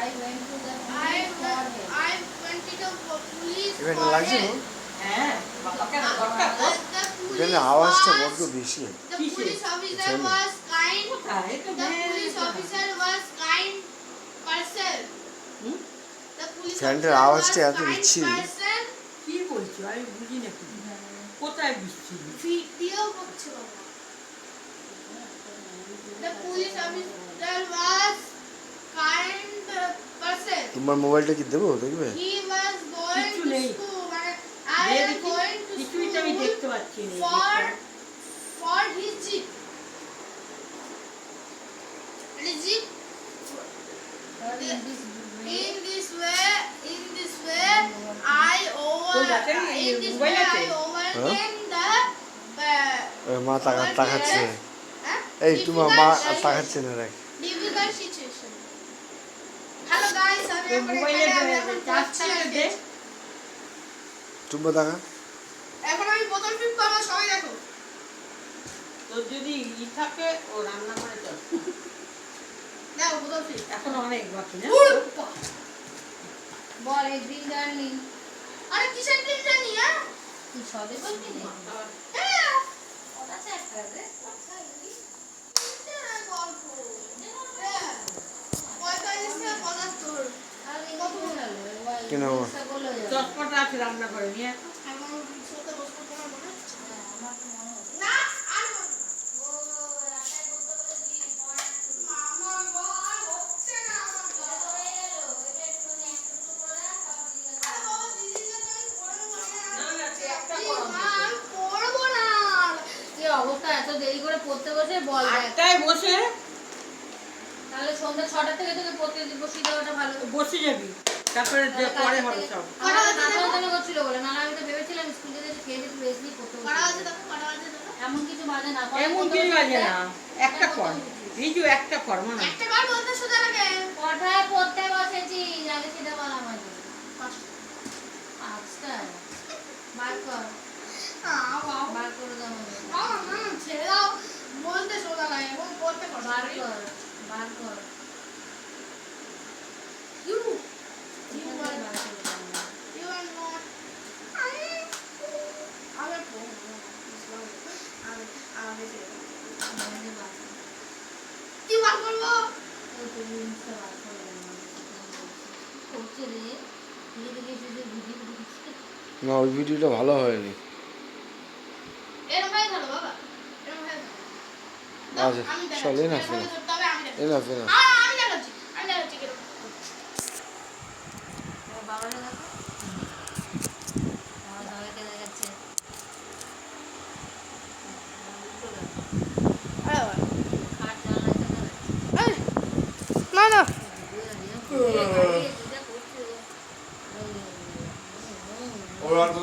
I went to the police for help. I went to the police এখানে for লাগছে help. হ্যাঁ বাবাকে দরকার তো The এখানে police আওয়াজটা was- বড্ড বেশি The police officer এখানে? was kind. কোথায় তো The police officer was kind person. Hmm? The police ফ্যানটার officer আওয়াজটা was এত kind বিচ্ছিরি। person. কি বলছো আমি বুঝি না কি কোথায় বিচ্ছিরি ভিডিও করছে বাবা। The police officer was kind person. তোমার মোবাইলটা কি দেবো দেখবে? He was going কিছু to নেই। school. মানে I দিয়ে am দেখি going to কিছুই তো আমি school দেখতে পাচ্ছি না for his jeep. And his jeep in this way I overcame the মা তাকাচ্ছে। huh? এই তোমার মা তাকাচ্ছে না দেখ। difficult situation. Hello guys, আমি তো এখন মোবাইলে এখানে এখন চার্জটা দে তুমি দেখা। এখন আমি বোতল ফিট করবো, সবাই দেখো। তোর যদি থাকে ও রান্না করে চল দেখো বোতল ফিট। এখন অনেক বাকি না বল এই ড্রিল জার্নি আরে কিসের ড্রিল জানি? হ্যাঁ তুই সবে বলবি না হ্যাঁ ওটা আছে একটা রে গল্প। হ্যাঁ 45 থেকে 75। আর কত বললো কেন? বললো চটপটা আছে রান্না করে নিয়ে এখন রিক্সাতে বসবো, তোমার মনে হচ্ছে? আমার তো মনে হচ্ছে না আর ও রাতে বলতে বলেছি মামা গো আর হচ্ছে না আমার তো। হয়ে গেল এটা একটু একটু করে সব দিয়ে আরে বাবা দিদিকে তো আমি পড়ানো মানে না, একটা এই করা মা, আমি পড়বো না। কি অবস্থা এত দেরি করে পড়তে বসে বল দেখ আটটায় বসে তাহলে সন্ধ্যা 6টা থেকে তোকে পড়তে বসিয়ে দেওয়াটা ভালো বসে যাবি তারপরে যে পরে হবে সব আমার নানা করছিল বলে নানা আমি তো ভেবেছিলাম স্কুল থেকে খেয়ে একটু রেস্ট নিয়ে পড়তে কটা বসবো। বাজে দেখো, কটা বাজে দেখো। এমন কিছু বাজে না এমন কিছু বাজে না একটা কর রিজু একটা কর মানে একটা বার বলতে সোজা লাগে। কটায় পড়তে বসেছি আগে সেটা বল আমাকে 5টা বার কর বাবা বার করে দাও আমাকে। বাবা না ছেড়ে দাও, বলতে সোজা লাগে এবং পড়তে কষ্ট বার লাগে। কর বার কর You এখান are থেকে বার করে দাও আমাকে। you are not আমি পড়বো আমি ছেড়ে দাও। আমাকে বার কর। কি বার করবো? ওই তো জিনিসটা বার করে দাও আমাকে। করছে রে ধীরে ধীরে এসে ভিডিও দিচ্ছে না ওই ভিডিওটা ভালো হয়নি। এরম ভাই ভালো বাবা, এরম ভাই ভালো। আচ্ছা, আমি দেখাচ্ছি, চল, enough, এরম ভাবে enough. ধরতে হবে, আমি দেখাচ্ছি। enough enough আমি দেখাচ্ছি কিরকম। বাবারে দেখো আমার সবাইকে দেখাচ্ছে খাট জানলায় তো দেখাচ্ছে না না ভিডিও করছে ওরা তো